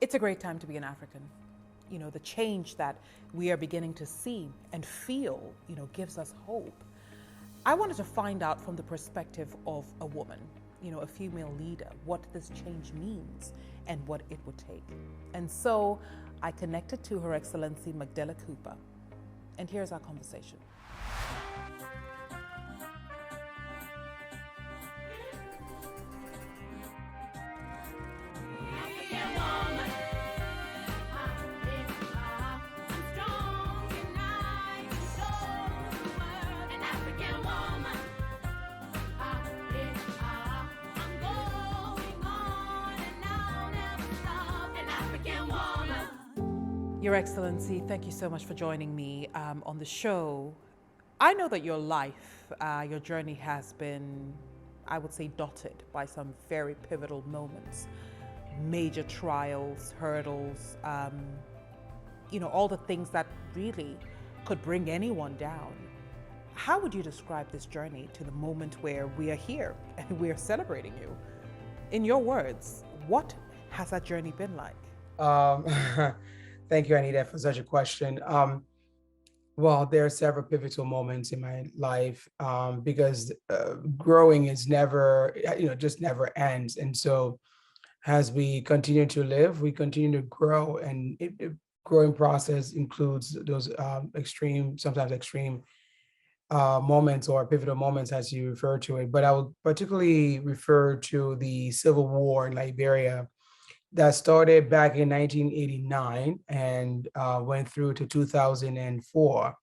It's a great time to be an African. You know, the change that we are beginning to see and feel, gives us hope. I wanted to find out from the perspective of a woman, a female leader, what this change means and what it would take. And so I connected to Her Excellency MacDella Cooper. And here's our conversation. Your Excellency, thank you so much for joining me on the show. I know that your life, your journey has been, I would say, dotted by some very pivotal moments, major trials, hurdles, all the things that really could bring anyone down. How would you describe this journey to the moment where we are here and we are celebrating you? In your words, what has that journey been like? Um, Thank you, Anita, for such a question. Well, there are several pivotal moments in my life because growing is never, just never ends. And so as we continue to live, we continue to grow. And growing process includes those sometimes extreme moments or pivotal moments, as you refer to it. But I would particularly refer to the Civil War in Liberia that started back in 1989 and went through to 2004.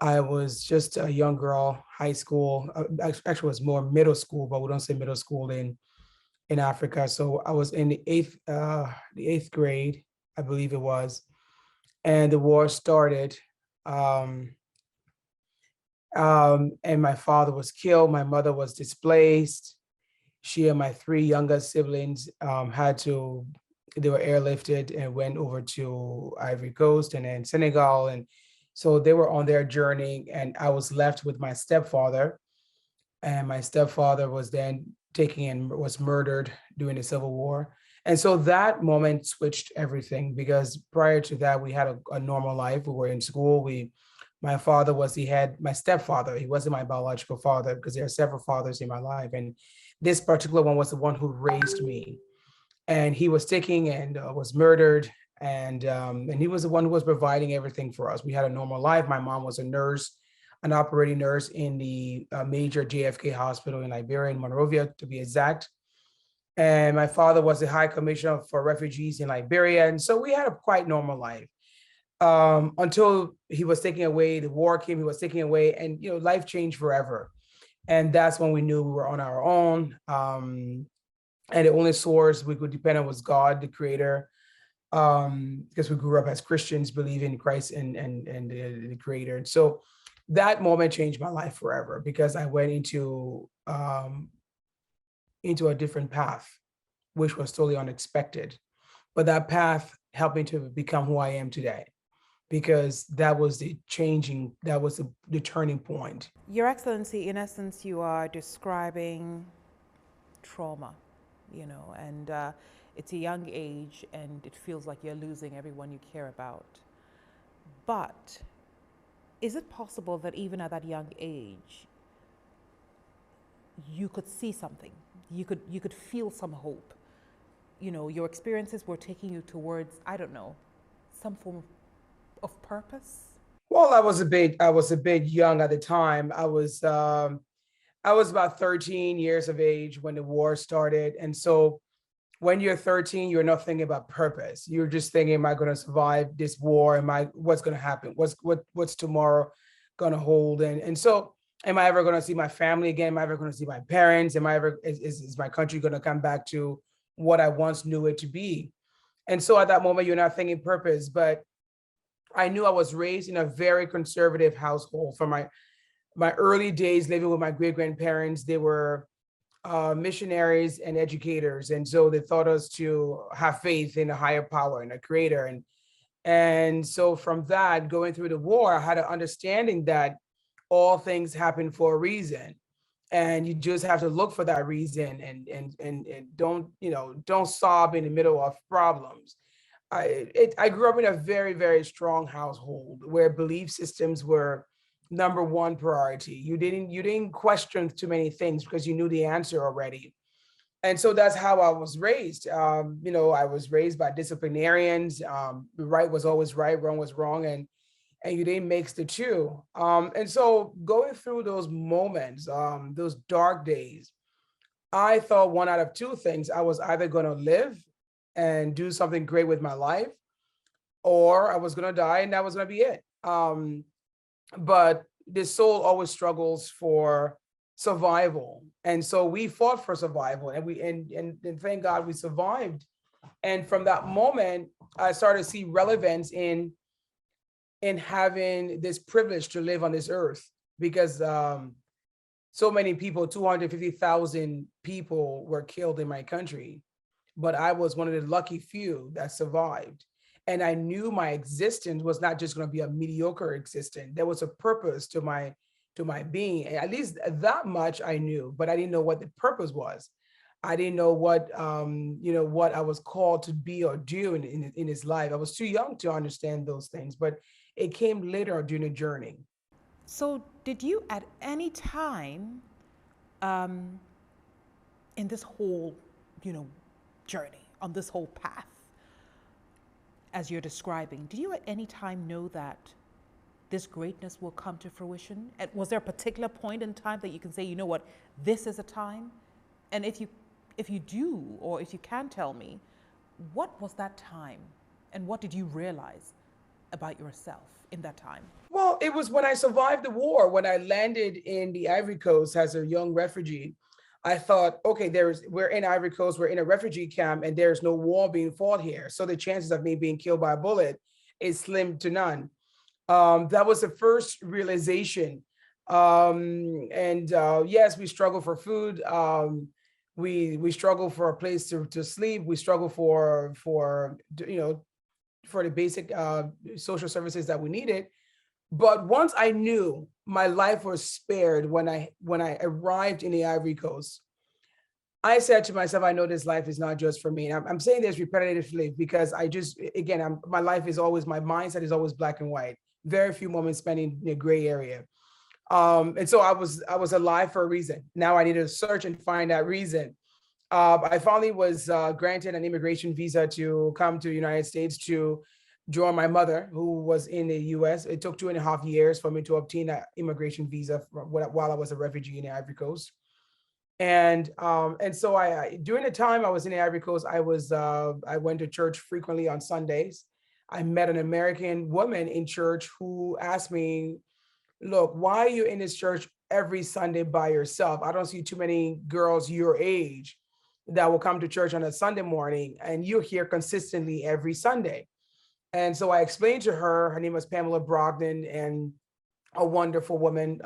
I was just a young girl, high school. Actually, it was more middle school, but we don't say middle school in Africa. So I was in the eighth grade, I believe it was, and the war started. Um, and my father was killed. My mother was displaced. She and my three younger siblings they were airlifted and went over to Ivory Coast and then Senegal. And so they were on their journey, and I was left with my stepfather. And my stepfather was then was murdered during the Civil War. And so that moment switched everything because prior to that, we had a normal life. We were in school. My father my stepfather. He wasn't my biological father because there are several fathers in my life. And this particular one was the one who raised me. And he was taken and was murdered. And he was the one who was providing everything for us. We had a normal life. My mom was a nurse, an operating nurse in the major JFK hospital in Liberia, in Monrovia, to be exact. And my father was the high commissioner for refugees in Liberia. And so we had a quite normal life until he was taken away. The war came, he was taken away, and life changed forever. And that's when we knew we were on our own. And the only source we could depend on was God, the creator, because we grew up as Christians, believing in Christ and the creator. And so that moment changed my life forever because I went into a different path, which was totally unexpected. But that path helped me to become who I am today, because that was the turning point. Your Excellency, in essence, you are describing trauma, and it's a young age and it feels like you're losing everyone you care about. But is it possible that even at that young age, you could see something? You could feel some hope? Your experiences were taking you towards, I don't know, some form of purpose? Well, I was a bit young at the time. I was about 13 years of age when the war started. And so when you're 13, you're not thinking about purpose. You're just thinking, am I going to survive this war? What's going to happen? What's tomorrow going to hold? And so am I ever going to see my family again? Am I ever going to see my parents? Is my country going to come back to what I once knew it to be? And so at that moment, you're not thinking purpose, but I knew I was raised in a very conservative household. From my early days living with my great grandparents, they were missionaries and educators, and so they taught us to have faith in a higher power and a creator. And so from that, going through the war, I had an understanding that all things happen for a reason. And you just have to look for that reason, and don't, don't sob in the middle of problems. I grew up in a very, very strong household where belief systems were number one priority. You didn't question too many things because you knew the answer already. And so that's how I was raised. I was raised by disciplinarians. Right was always right, wrong was wrong, and you didn't mix the two. And so going through those moments, those dark days, I thought one out of two things. I was either going to live and do something great with my life, or I was going to die and that was going to be it. But the soul always struggles for survival. And so we fought for survival, and and thank God we survived. And from that moment, I started to see relevance in having this privilege to live on this earth, because so many people, 250,000 people were killed in my country, but I was one of the lucky few that survived. And I knew my existence was not just going to be a mediocre existence. There was a purpose to my being. At least that much I knew, but I didn't know what the purpose was. I didn't know what I was called to be or do in his life. I was too young to understand those things, but it came later during the journey. So, did you at any time um, in this whole, you know, journey, on this whole path, as you're describing, did you at any time know that this greatness will come to fruition? And was there a particular point in time that you can say, you know what, this is a time? And if you do, or if you can tell me, what was that time, and what did you realize about yourself in that time? Well, it was when I survived the war, when I landed in the Ivory Coast as a young refugee. I thought, okay, we're in Ivory Coast, we're in a refugee camp, and there's no war being fought here. So the chances of me being killed by a bullet is slim to none. That was the first realization. And yes, we struggle for food. We struggle for a place to sleep. We struggle for the basic social services that we needed. But once I knew my life was spared when I arrived in the Ivory Coast, I said to myself, I know this life is not just for me. And I'm saying this repetitively because I just, again, my life is always, my mindset is always black and white. Very few moments spent in the gray area. And so I was alive for a reason. Now I need to search and find that reason. I finally was granted an immigration visa to come to the United States to join my mother, who was in the US. It took 2.5 years for me to obtain that immigration visa while I was a refugee in the Ivory Coast. And so I during the time I was in the Ivory Coast, I went to church frequently on Sundays. I met an American woman in church who asked me, look, why are you in this church every Sunday by yourself? I don't see too many girls your age that will come to church on a Sunday morning, and you're here consistently every Sunday. And so I explained to her, her name was Pamela Brogdon, and a wonderful woman,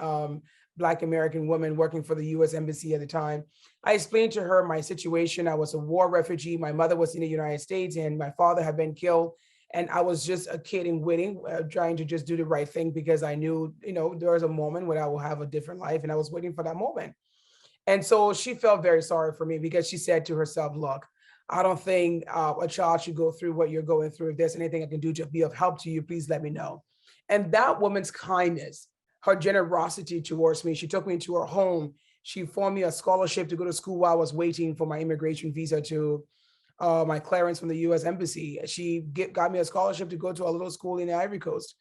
Black American woman working for the US Embassy at the time. I explained to her my situation. I was a war refugee. My mother was in the United States and my father had been killed. And I was just a kid in waiting, trying to just do the right thing because I knew, there was a moment when I will have a different life, and I was waiting for that moment. And so she felt very sorry for me because she said to herself, look, I don't think a child should go through what you're going through. If there's anything I can do to be of help to you, please let me know. And that woman's kindness, her generosity towards me, she took me into her home. She formed me a scholarship to go to school while I was waiting for my immigration visa to my clearance from the US Embassy. She got me a scholarship to go to a little school in the Ivory Coast.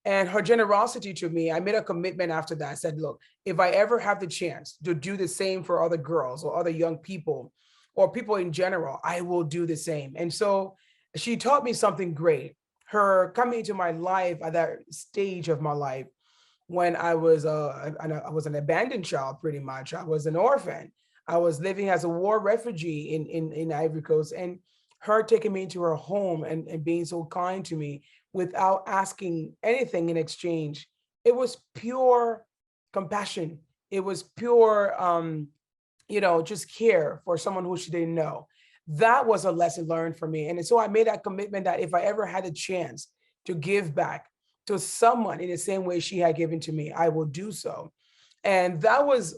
And her generosity to me, I made a commitment after that. I said, look, if I ever have the chance to do the same for other girls or other young people or people in general, I will do the same. And so she taught me something great. Her coming into my life at that stage of my life when I was an abandoned child, pretty much. I was an orphan. I was living as a war refugee in Ivory Coast, and her taking me into her home and being so kind to me without asking anything in exchange. It was pure compassion. It was pure, just care for someone who she didn't know. That was a lesson learned for me. And so I made that commitment that if I ever had a chance to give back to someone in the same way she had given to me, I will do so. And that was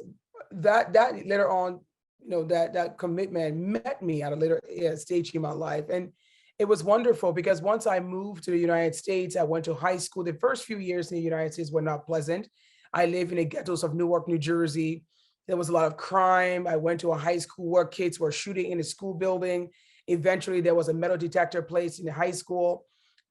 that later on, that commitment met me at a later stage in my life. And it was wonderful because once I moved to the United States, I went to high school. The first few years in the United States were not pleasant. I lived in the ghettos of Newark, New Jersey. There was a lot of crime. I went to a high school where kids were shooting in the school building. Eventually, there was a metal detector placed in the high school.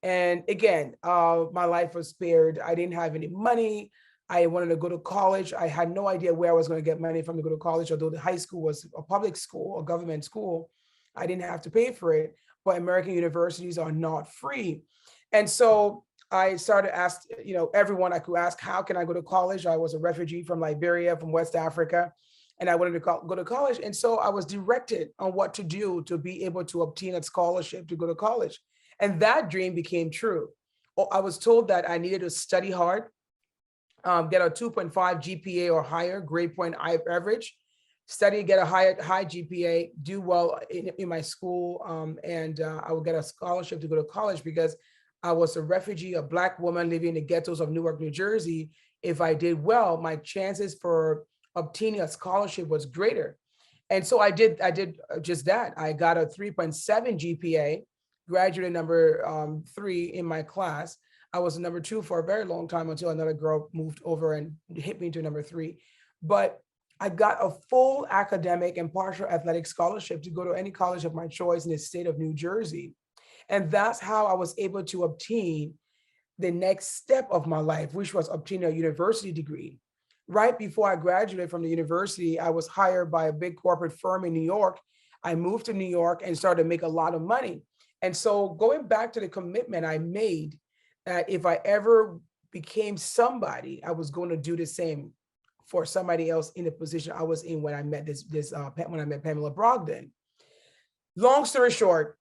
And again, my life was spared. I didn't have any money. I wanted to go to college. I had no idea where I was going to get money from to go to college, although the high school was a public school, a government school. I didn't have to pay for it, but American universities are not free. And so I started ask, everyone I could ask, how can I go to college? I was a refugee from Liberia, from West Africa, and I wanted to go to college. And so I was directed on what to do to be able to obtain a scholarship to go to college. And that dream became true. I was told that I needed to study hard, get a 2.5 GPA or higher, grade point average, study, get a high GPA, do well in my school, and I would get a scholarship to go to college because I was a refugee, a Black woman living in the ghettos of Newark, New Jersey. If I did well, my chances for obtaining a scholarship was greater. And so I did just that. I got a 3.7 GPA, graduated number 3 in my class. I was number 2 for a very long time until another girl moved over and hit me to number 3. But I got a full academic and partial athletic scholarship to go to any college of my choice in the state of New Jersey. And that's how I was able to obtain the next step of my life, which was obtaining a university degree. Right before I graduated from the university, I was hired by a big corporate firm in New York. I moved to New York and started to make a lot of money. And so going back to the commitment I made, that if I ever became somebody, I was going to do the same for somebody else in the position I was in when I met when I met Pamela Brogdon. Long story short,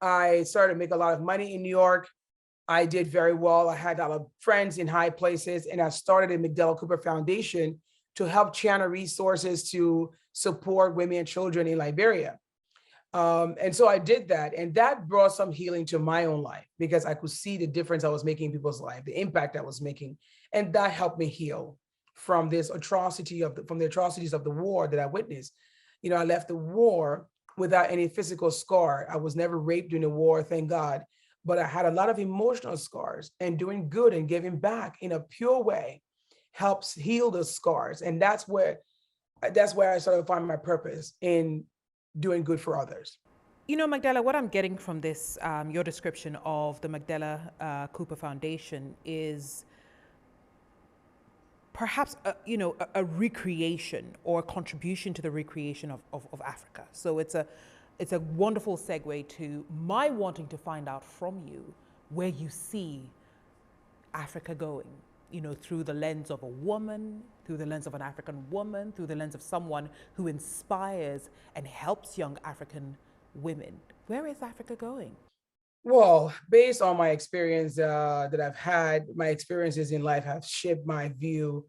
I started to make a lot of money in New York. I did very well. I had a lot of friends in high places, and I started a MacDella Cooper Foundation to help channel resources to support women and children in Liberia. And so I did that, and that brought some healing to my own life because I could see the difference I was making in people's life, the impact I was making, and that helped me heal from the atrocities of the war that I witnessed. I left the war without any physical scar. I was never raped during the war, thank God, but I had a lot of emotional scars, and doing good and giving back in a pure way helps heal those scars. And that's where I started to find my purpose in doing good for others. MacDella, what I'm getting from this, your description of the MacDella Cooper Foundation is perhaps, a recreation or a contribution to the recreation of Africa. So it's a wonderful segue to my wanting to find out from you where you see Africa going, through the lens of a woman, through the lens of an African woman, through the lens of someone who inspires and helps young African women. Where is Africa going? Well, based on my experience that I've had, my experiences in life have shaped my view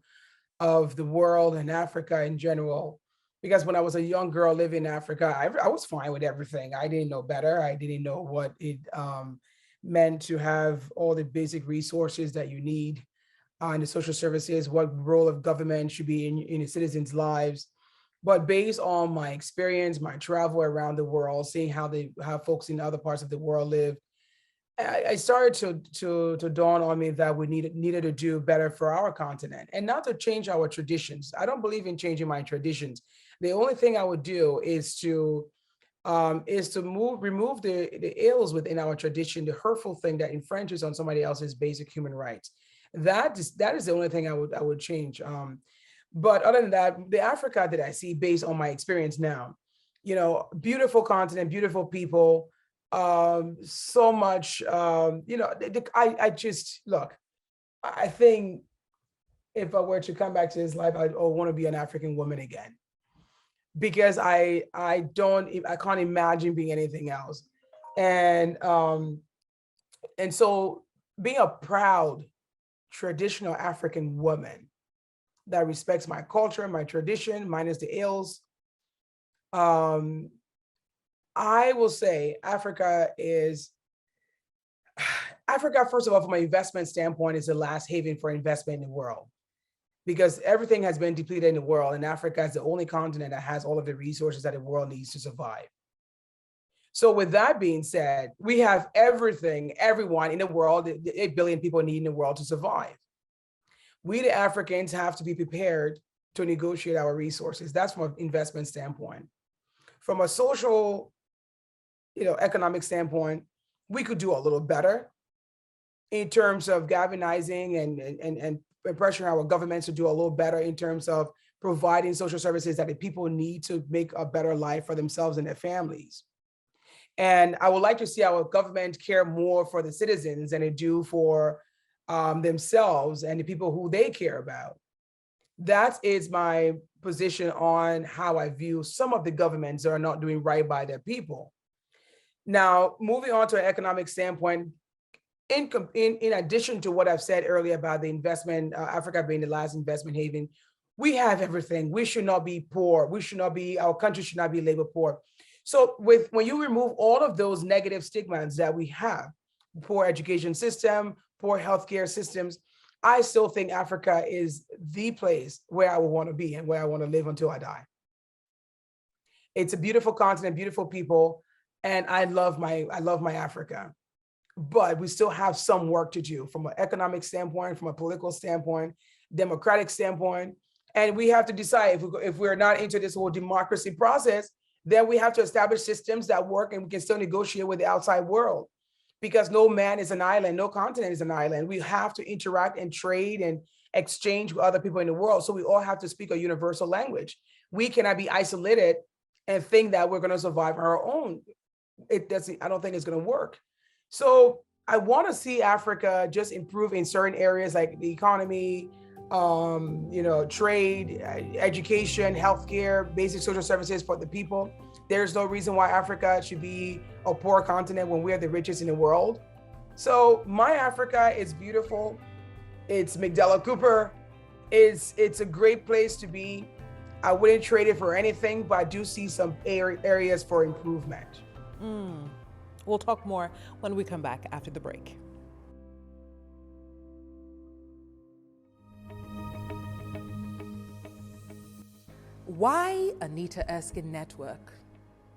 of the world and Africa in general. Because when I was a young girl living in Africa, I was fine with everything. I didn't know better. I didn't know what it meant to have all the basic resources that you need in the social services, what role of government should be in the citizens' lives. But based on my experience, my travel around the world, seeing how folks in other parts of the world live, I started to dawn on me that we needed to do better for our continent and not to change our traditions. I don't believe in changing my traditions. The only thing I would do is to remove the ills within our tradition, the hurtful thing that infringes on somebody else's basic human rights. That is the only thing I would change. But other than that, the Africa that I see based on my experience now, beautiful continent, beautiful people, so much, I just, look, I think if I were to come back to this life, I want to be an African woman again, because I can't imagine being anything else. And so being a proud traditional African woman that respects my culture, my tradition, minus the ills. I will say Africa, first of all, from an investment standpoint, is the last haven for investment in the world. because everything has been depleted in the world, and Africa is the only continent that has all of the resources that the world needs to survive. So with that being said, we have everything, everyone in the world, the 8 billion people need in the world to survive. We, the Africans, have to be prepared to negotiate our resources. That's from an investment standpoint. From a social, economic standpoint, we could do a little better in terms of galvanizing and pressuring our governments to do a little better in terms of providing social services that the people need to make a better life for themselves and their families. And I would like to see our government care more for the citizens than they do for themselves and the people who they care about. That is my position on how I view some of the governments that are not doing right by their people. Now, moving on to an economic standpoint, in addition to what I've said earlier about the investment, Africa being the last investment haven, we have everything. We should not be poor. Our country should not be labor poor. So when you remove all of those negative stigmas that we have, poor education system, poor healthcare systems, I still think Africa is the place where I would want to be and where I want to live until I die. It's a beautiful continent, beautiful people, and I love my Africa. But we still have some work to do from an economic standpoint, from a political standpoint, democratic standpoint. And we have to decide if we're not into this whole democracy process, then we have to establish systems that work and we can still negotiate with the outside world. Because no man is an island, no continent is an island. We have to interact and trade and exchange with other people in the world. So we all have to speak a universal language. We cannot be isolated and think that we're going to survive on our own. I don't think it's going to work. So I want to see Africa just improve in certain areas like the economy, trade, education, healthcare, basic social services for the people. There's no reason why Africa should be a poor continent when we're the richest in the world. So my Africa is beautiful. It's MacDella Cooper. It's a great place to be. I wouldn't trade it for anything, but I do see some areas for improvement. We'll talk more when we come back after the break. Why Anita Erskine Network?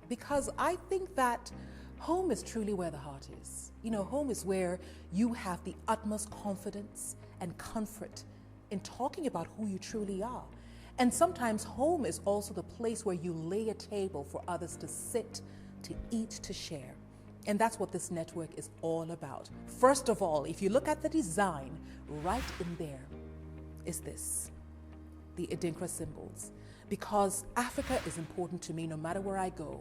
Because I think that home is truly where the heart is. Home is where you have the utmost confidence and comfort in talking about who you truly are. And sometimes home is also the place where you lay a table for others to sit, to eat, to share. And that's what this network is all about. First of all, if you look at the design, right in there is this, the Adinkra symbols. Because Africa is important to me no matter where I go,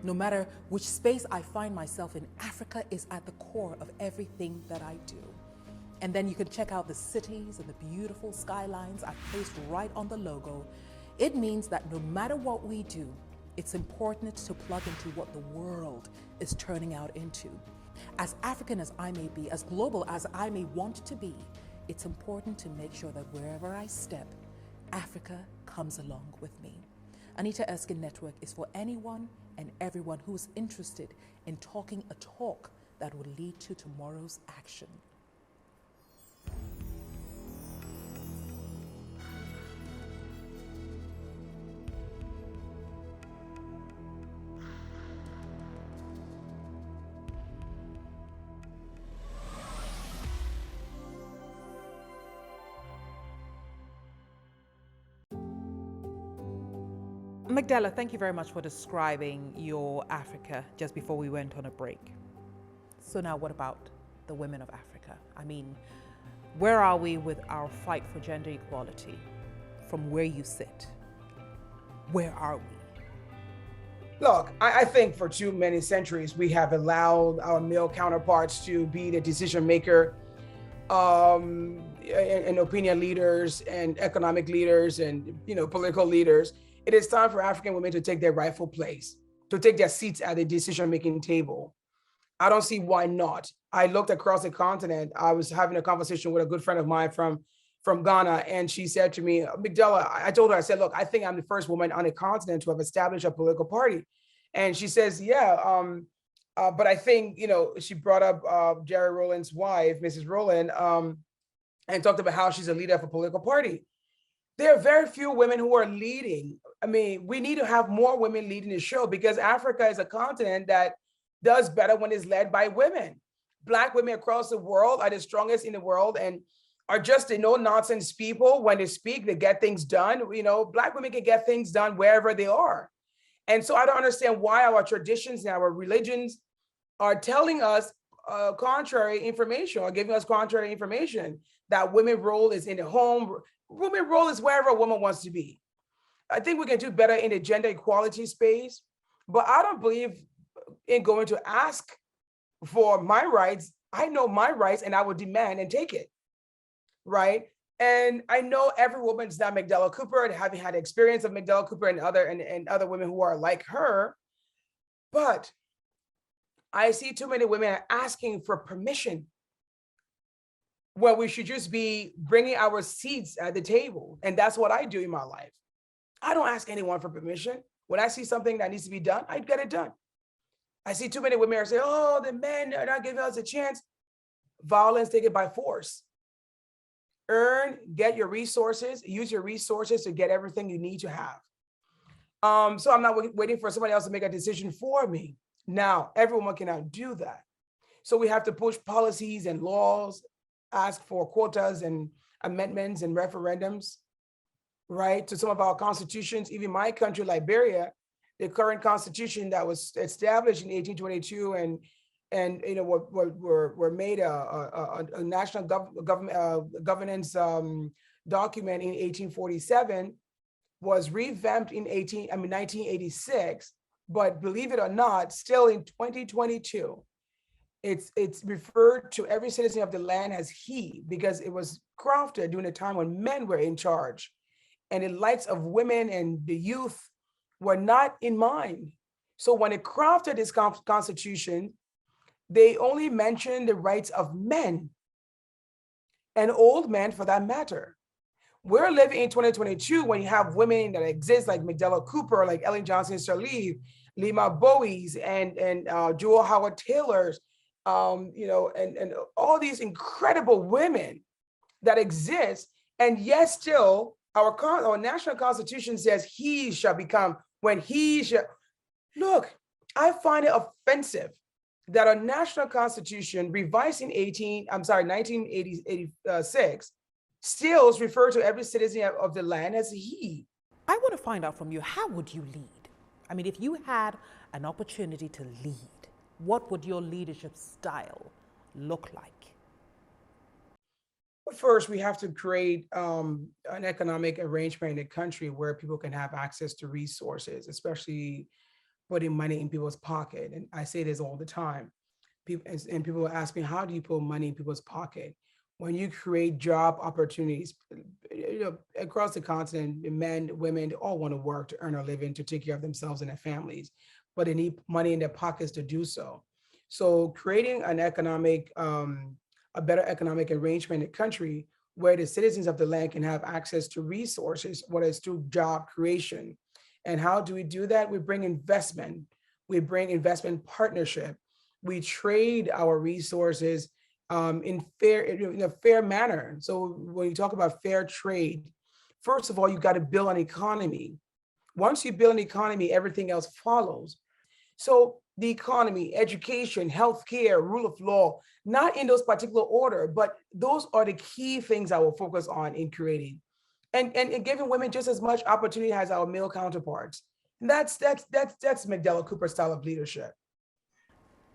no matter which space I find myself in. Africa is at the core of everything that I do. And then you can check out the cities and the beautiful skylines I've placed right on the logo. It means that no matter what we do, it's important to plug into what the world is turning out into. As African as I may be, as global as I may want to be, it's important to make sure that wherever I step, Africa comes along with me. Anita Erskine Network is for anyone and everyone who's interested in talking a talk that will lead to tomorrow's action. MacDella, thank you very much for describing your Africa just before we went on a break. So now what about the women of Africa? I mean, where are we with our fight for gender equality from where you sit? Where are we? Look, I think for too many centuries, we have allowed our male counterparts to be the decision maker, and opinion leaders and economic leaders and political leaders. It is time for African women to take their rightful place, to take their seats at the decision-making table. I don't see why not. I looked across the continent. I was having a conversation with a good friend of mine from Ghana, and she said to me, MacDella, I told her, I said, look, I think I'm the first woman on the continent to have established a political party. And she says, yeah, but I think, she brought up Jerry Rowland's wife, Mrs. Rowland, and talked about how she's a leader of a political party. there are very few women who are leading. I mean, we need to have more women leading the show because Africa is a continent that does better when it's led by women. Black women across the world are the strongest in the world and are just the no nonsense people. When they speak, they get things done. You know, Black women can get things done wherever they are. And so I don't understand why our traditions and our religions are telling us contrary information or giving us contrary information that women's role is in the home. Women's role is wherever a woman wants to be. I think we can do better in the gender equality space, but I don't believe in going to ask for my rights. I know my rights and I will demand and take it, right? And I know every woman's not MacDella Cooper and having had experience of MacDella Cooper and other women who are like her, but I see too many women asking for permission when we should just be bringing our seats at the table. And that's what I do in my life. I don't ask anyone for permission. When I see something that needs to be done, I get it done. I see too many women are saying, oh, the men are not giving us a chance. Violence, take it by force. Earn, get your resources, use your resources to get everything you need to have. So I'm not waiting for somebody else to make a decision for me. Now, everyone cannot do that. So we have to push policies and laws, ask for quotas and amendments and referendums, right? To some of our constitutions, even my country, Liberia, the current constitution that was established in 1822 and you know were made a national governance document in 1847 was revamped in 1986. But believe it or not, still in 2022, it's referred to every citizen of the land as he, because it was crafted during a time when men were in charge and the rights of women and the youth were not in mind. So when it crafted this constitution, they only mentioned the rights of men and old men for that matter. We're living in 2022 when you have women that exist like MacDella Cooper, like Ellen Johnson Sirleaf, Lima Bowies, and Jewel Howard Taylors, you know, and all these incredible women that exist. And yet still our national constitution says he shall become when he shall. Look, I find it offensive that our national constitution revised in 1986 still is referred to every citizen of the land as he. I want to find out from you, how would you lead? I mean, if you had an opportunity to lead, what would your leadership style look like? First, we have to create an economic arrangement in the country where people can have access to resources, especially putting money in people's pocket. And I say this all the time. People ask me, how do you put money in people's pocket? When you create job opportunities, you know, across the continent, men, women, they all want to work to earn a living, to take care of themselves and their families, but they need money in their pockets to do so. So creating an a better economic arrangement in the country where the citizens of the land can have access to resources, whether it's through job creation. And how do we do that? We bring investment. We bring investment partnership. We trade our resources in a fair manner. So when you talk about fair trade, first of all, you got to build an economy. Once you build an economy, everything else follows. So the economy, education, healthcare, rule of law, not in those particular order, but those are the key things I will focus on in creating, and giving women just as much opportunity as our male counterparts. And that's MacDella Cooper's style of leadership.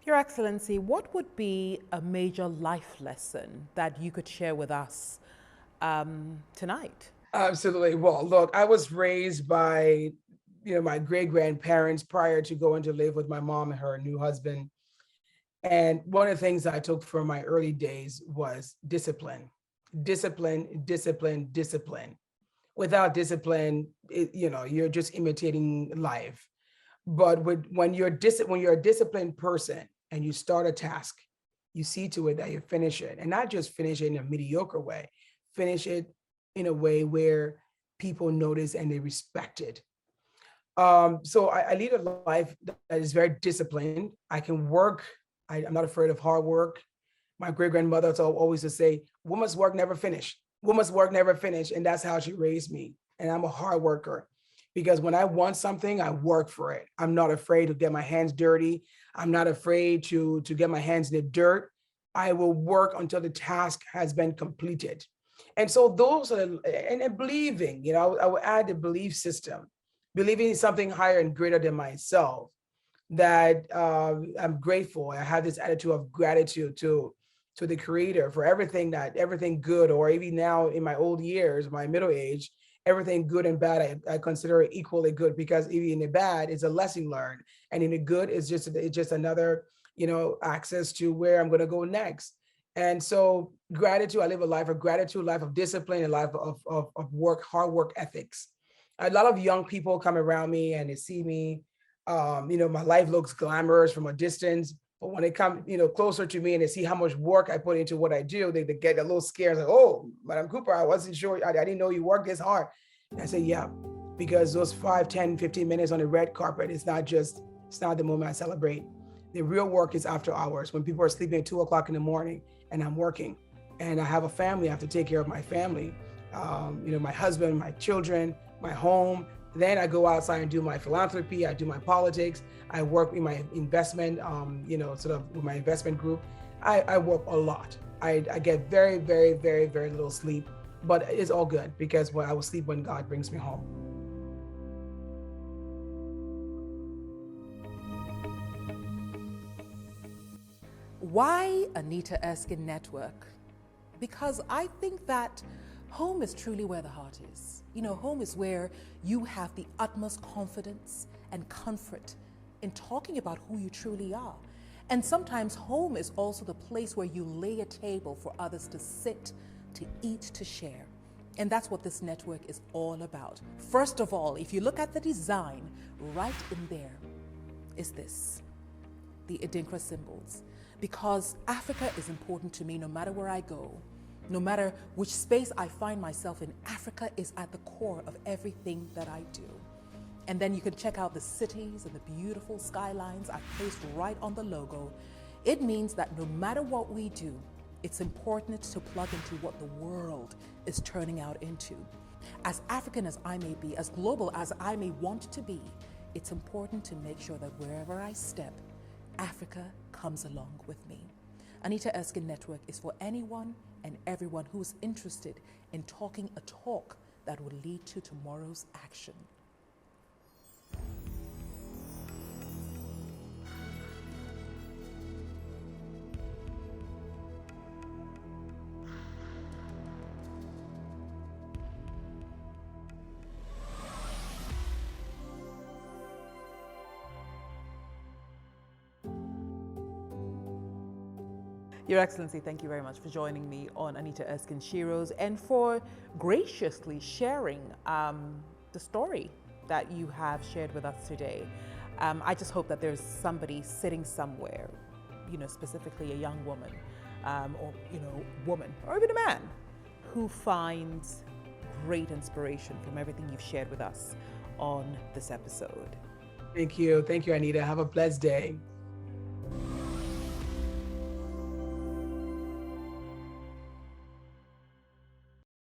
Your Excellency, what would be a major life lesson that you could share with us tonight? Absolutely. Well, look, I was raised by, my great-grandparents prior to going to live with my mom and her new husband. And one of the things I took from my early days was discipline, discipline, discipline, discipline. Without discipline, you're just imitating life. But when you're a disciplined person and you start a task, you see to it that you finish it, and not just finish it in a mediocre way, finish it in a way where people notice and they respect it. So I lead a life that is very disciplined. I can work. I'm not afraid of hard work. My great-grandmother always to say, woman's work never finished. woman's work never finished. And that's how she raised me. And I'm a hard worker because when I want something, I work for it. I'm not afraid to get my hands dirty. I'm not afraid to get my hands in the dirt. I will work until the task has been completed. And so those are, and believing, I will add the belief system, believing in something higher and greater than myself, that I'm grateful. I have this attitude of gratitude to the creator for everything good, or even now in my old years, my middle age, everything good and bad, I consider it equally good, because even in the bad, it's a lesson learned. And in the good, it's just another, access to where I'm going to go next. And so gratitude, I live a life of gratitude, life of discipline, and life of work, hard work ethics. A lot of young people come around me and they see me, my life looks glamorous from a distance, but when they come, closer to me and they see how much work I put into what I do, they get a little scared, like, oh, Madam Cooper, I wasn't sure, I didn't know you worked this hard. And I say, yeah, because those 5, 10, 15 minutes on the red carpet, it's not the moment I celebrate. The real work is after hours, when people are sleeping at 2:00 in the morning and I'm working, and I have a family. I have to take care of my family, my husband, my children, my home. Then I go outside and do my philanthropy. I do my politics. I work in my investment, with my investment group. I work a lot. I get very, very, very, very little sleep, but it's all good, because I will sleep when God brings me home. Why Anita Erskine Network? Because I think that home is truly where the heart is. Home is where you have the utmost confidence and comfort in talking about who you truly are. And sometimes home is also the place where you lay a table for others to sit, to eat, to share. And that's what this network is all about. First of all, if you look at the design, right in there is this, the Adinkra symbols. Because Africa is important to me no matter where I go. No matter which space I find myself in, Africa is at the core of everything that I do. And then you can check out the cities and the beautiful skylines I've placed right on the logo. It means that no matter what we do, it's important to plug into what the world is turning out into. As African as I may be, as global as I may want to be, it's important to make sure that wherever I step, Africa comes along with me. Anita Erskine Network is for anyone and everyone who is interested in talking a talk that will lead to tomorrow's action. Your Excellency, thank you very much for joining me on Anita Erskine Shiros and for graciously sharing the story that you have shared with us today. I just hope that there's somebody sitting somewhere, specifically a young woman, woman, or even a man, who finds great inspiration from everything you've shared with us on this episode. Thank you. Thank you, Anita. Have a blessed day.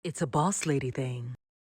It's a boss lady thing.